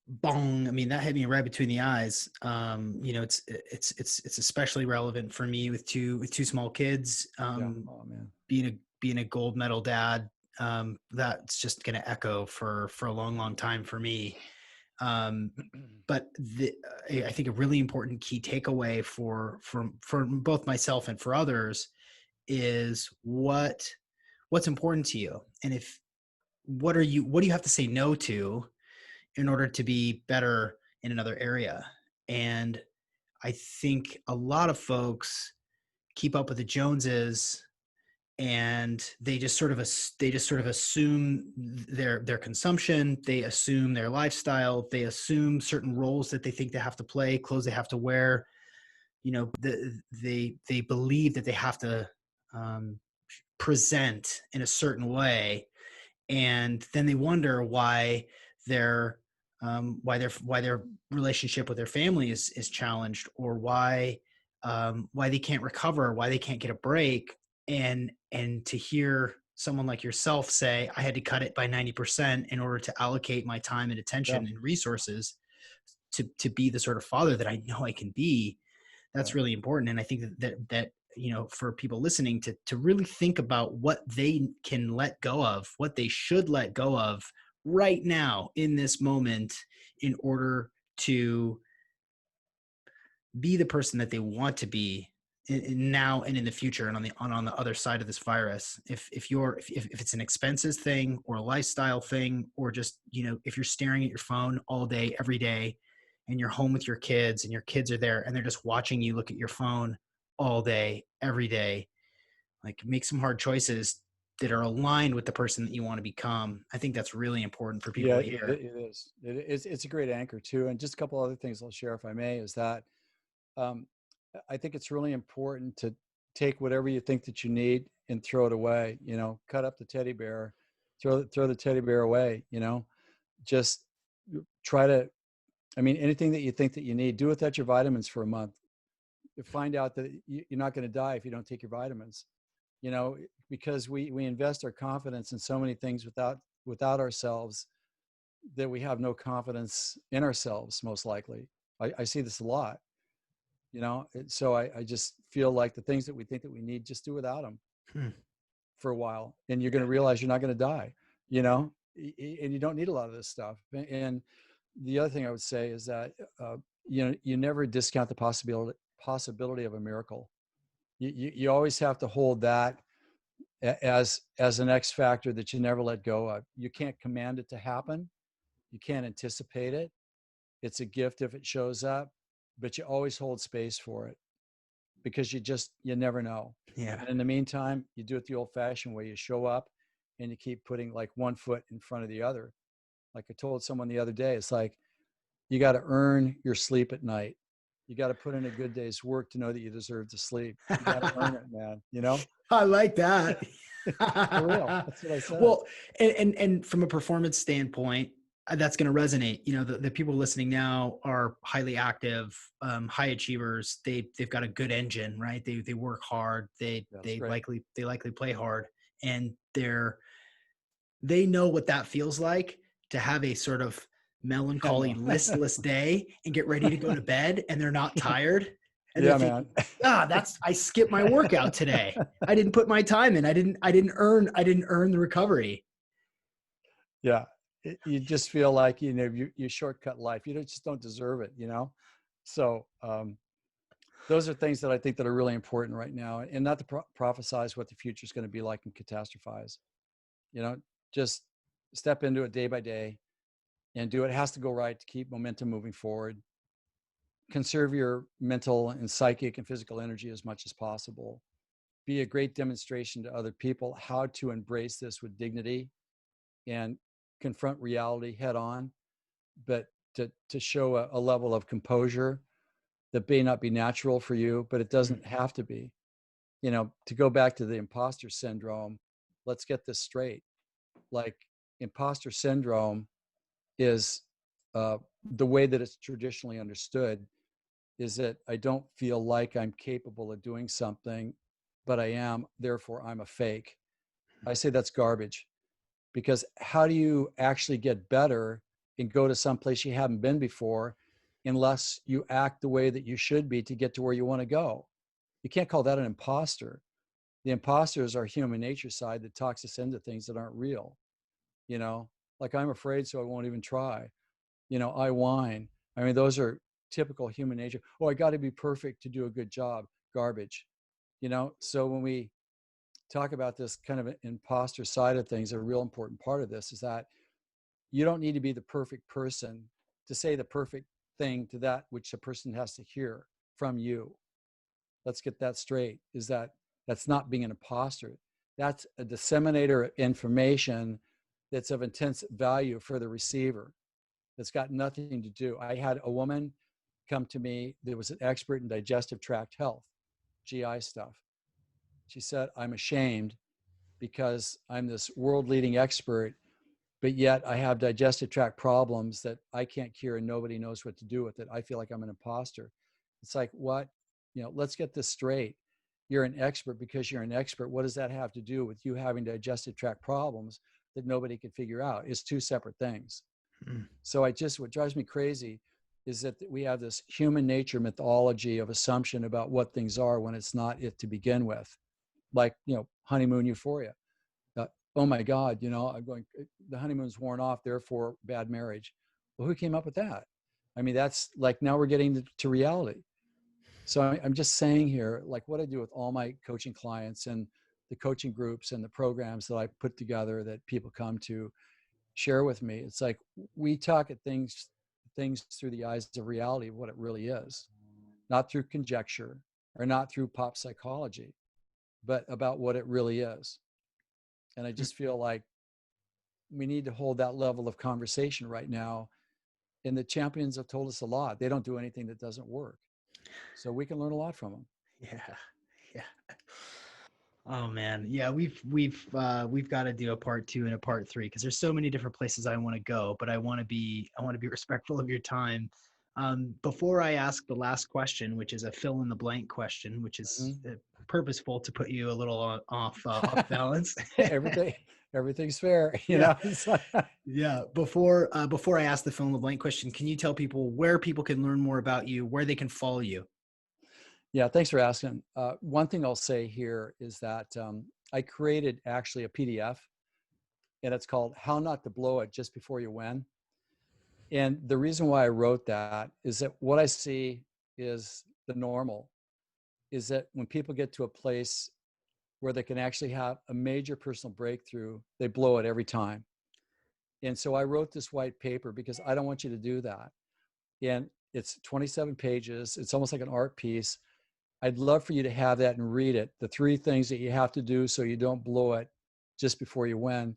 bong, I mean, that hit me right between the eyes. It's especially relevant for me with two small kids.
Yeah. Oh man.
Being a gold medal dad, that's just going to echo for a long time for me. But I think a really important key takeaway for both myself and for others is what's important to you, and if what do you have to say no to in order to be better in another area. And I think a lot of folks keep up with the Joneses, and they just sort of assume their consumption, they assume their lifestyle, they assume certain roles that they think they have to play, clothes they have to wear. They believe that they have to present in a certain way, and then they wonder their why their relationship with their family is challenged, or why they can't recover, why they can't get a break. And to hear someone like yourself say, I had to cut it by 90% in order to allocate my time and
Yeah.
attention and resources to be the sort of father that I know I can be,
Yeah.
that's really important. And I think that for people listening to really think about what they can let go of, what they should let go of right now in this moment, in order to be the person that they want to be in now and in the future, and on the other side of this virus. If it's an expenses thing, or a lifestyle thing, or just, if you're staring at your phone all day every day, and you're home with your kids and your kids are there and they're just watching you look at your phone all day every day, like, make some hard choices that are aligned with the person that you want to become. I think that's really important for people
Yeah,
to hear.
it is. It's a great anchor too. And just a couple other things I'll share, if I may, is that um, I think it's really important to take whatever you think that you need and throw it away. Cut up the teddy bear, throw the teddy bear away. Just try to. I mean, anything that you think that you need, do without your vitamins for a month. Find out that you're not going to die if you don't take your vitamins. Because we invest our confidence in so many things without ourselves, that we have no confidence in ourselves, most likely. I see this a lot, so I just feel like the things that we think that we need, just do without them
Hmm.
for a while. And you're going to realize you're not going to die, and you don't need a lot of this stuff. And the other thing I would say is that, you never discount the possibility of a miracle. You always have to hold that as an X factor that you never let go of. You can't command it to happen. You can't anticipate it. It's a gift if it shows up, but you always hold space for it. because you never know.
Yeah.
And in the meantime, you do it the old fashioned way. You show up and you keep putting like one foot in front of the other. Like I told someone the other day, it's like, you got to earn your sleep at night. You got to put in a good day's work to know that you deserve to sleep. You got to earn it, man. You know?
I like that.
For real. That's what I said.
Well, and from a performance standpoint, that's going to resonate. You know, the people listening now are highly active, high achievers. They've got a good engine, right? They work hard.
That's great.
They likely play hard, and they know what that feels like to have a sort of
I
melancholy,
know.
listless day and get ready to go to bed, and they're not tired, and they're
Yeah, man.
thinking, I skipped my workout today. I didn't put my time in. I didn't earn the recovery.
Yeah. You just feel like, you shortcut life. You just don't deserve it, So, those are things that I think that are really important right now, and not to prophesize what the future is going to be like and catastrophize. Just step into it day by day and do it. It has to go right to keep momentum moving forward. Conserve your mental and psychic and physical energy as much as possible. Be a great demonstration to other people how to embrace this with dignity and confront reality head on, but to show a level of composure that may not be natural for you, but it doesn't have to be. To go back to the imposter syndrome, let's get this straight. Like, imposter syndrome is the way that it's traditionally understood is that I don't feel like I'm capable of doing something, but I am, therefore I'm a fake. I say that's garbage, because how do you actually get better and go to some place you haven't been before unless you act the way that you should be to get to where you want to go? You can't call that an imposter. The imposter is our human nature side that talks us into things that aren't real. Like, I'm afraid, so I won't even try. I whine. I mean, those are typical human nature. Oh, I got to be perfect to do a good job. Garbage. So when we talk about this kind of imposter side of things, a real important part of this is that you don't need to be the perfect person to say the perfect thing to that which a person has to hear from you. Let's get that straight. That's not being an imposter. That's a disseminator of information that's of intense value for the receiver. That's got nothing to do. I had a woman come to me that was an expert in digestive tract health, GI stuff. She said, I'm ashamed because I'm this world leading expert, but yet I have digestive tract problems that I can't cure and nobody knows what to do with it. I feel like I'm an imposter. It's like, what? Let's get this straight. You're an expert because you're an expert. What does that have to do with you having digestive tract problems that nobody can figure out? It's two separate things. So what drives me crazy is that we have this human nature mythology of assumption about what things are when it's not it to begin with. Like, honeymoon euphoria. Oh my God, I'm going, the honeymoon's worn off, therefore bad marriage. Well, who came up with that? I mean, that's like, now we're getting to reality. So I'm just saying here, like, what I do with all my coaching clients and the coaching groups and the programs that I put together that people come to share with me. It's like, we talk at things through the eyes of reality of what it really is, not through conjecture or not through pop psychology, but about what it really is. And I just feel like we need to hold that level of conversation right now. And the champions have told us a lot. They don't do anything that doesn't work. So we can learn a lot from them.
Yeah. Yeah. Oh man. Yeah, we've got to do a part 2 and a part 3 because there's so many different places I want to go, but I want to be respectful of your time. Before I ask the last question, which is a fill in the blank question, which is
Mm-hmm.
purposeful to put you a little off balance.
Everything's fair,
Yeah. Yeah. Before I ask the fill in the blank question, can you tell people where people can learn more about you, where they can follow you?
Yeah, thanks for asking. One thing I'll say here is that I created actually a PDF, and it's called How Not to Blow It Just Before You Win. And the reason why I wrote that is that what I see is the normal, is that when people get to a place where they can actually have a major personal breakthrough, they blow it every time. And so I wrote this white paper because I don't want you to do that. And it's 27 pages. It's almost like an art piece. I'd love for you to have that and read it. The 3 things that you have to do so you don't blow it just before you win.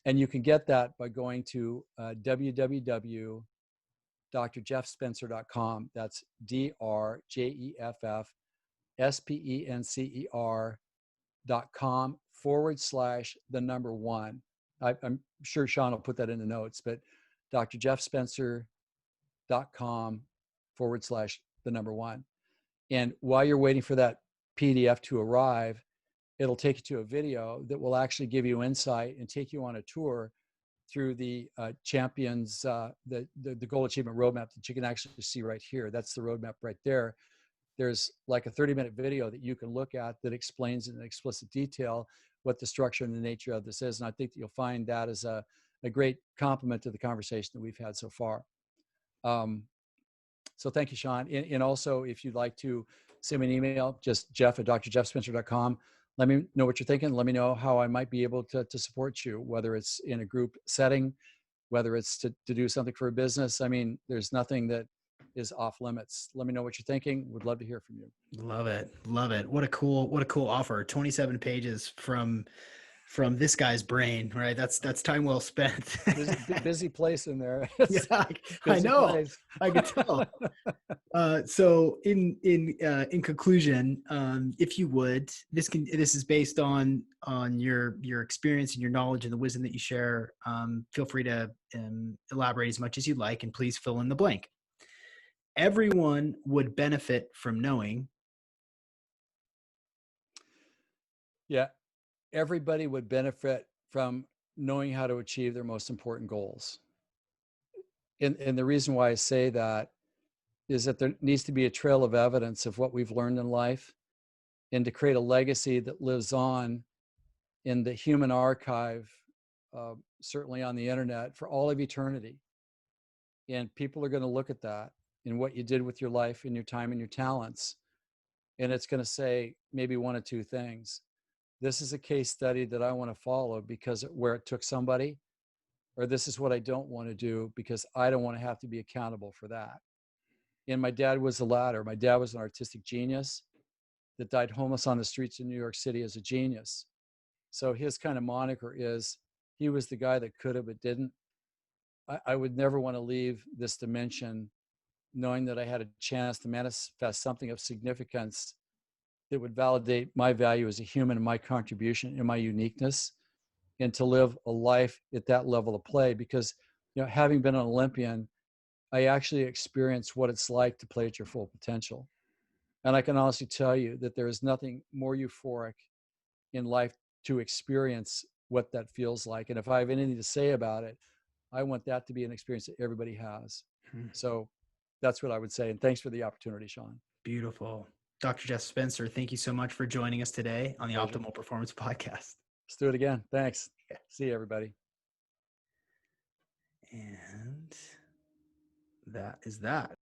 And you can get that by going to www.drjeffspencer.com. That's DrJeffSpencer.com/1. I'm sure Sean will put that in the notes, but drjeffspencer.com/1. And while you're waiting for that PDF to arrive, it'll take you to a video that will actually give you insight and take you on a tour through the champions, the goal achievement roadmap that you can actually see right here. That's the roadmap right there. There's like a 30-minute video that you can look at that explains in explicit detail what the structure and the nature of this is. And I think that you'll find that as a great complement to the conversation that we've had so far. So thank you, Sean. And also, if you'd like to send me an email, just jeff@drjeffspencer.com. Let me know what you're thinking. Let me know how I might be able to support you, whether it's in a group setting, whether it's to do something for a business. I mean, there's nothing that is off limits. Let me know what you're thinking. Would love to hear from you.
Love it. Love it. What a cool offer. 27 pages from this guy's brain, right? That's time well spent.
Busy place in there.
Yeah, I
Busy
know.
place.
I could tell. So in conclusion, if you would, this is based on your experience and your knowledge and the wisdom that you share. Feel free to elaborate as much as you'd like, and please fill in the blank. Everyone would benefit from knowing.
Yeah, everybody would benefit from knowing how to achieve their most important goals. And the reason why I say that is that there needs to be a trail of evidence of what we've learned in life, and to create a legacy that lives on in the human archive, certainly on the internet, for all of eternity. And people are going to look at that and what you did with your life and your time and your talents. And it's going to say maybe one of 2 things. This is a case study that I want to follow because where it took somebody, or this is what I don't want to do because I don't want to have to be accountable for that. And my dad was the latter. My dad was an artistic genius that died homeless on the streets of New York City as a genius. So his kind of moniker is, he was the guy that could have but didn't. I would never want to leave this dimension knowing that I had a chance to manifest something of significance that would validate my value as a human and my contribution and my uniqueness, and to live a life at that level of play. Because, having been an Olympian, I actually experienced what it's like to play at your full potential. And I can honestly tell you that there is nothing more euphoric in life to experience what that feels like. And if I have anything to say about it, I want that to be an experience that everybody has. So that's what I would say. And thanks for the opportunity, Sean.
Beautiful. Dr. Jeff Spencer, thank you so much for joining us today on the
Pleasure.
Optimal Performance Podcast.
Let's do it again. Thanks. Yeah. See you, everybody.
And that is that.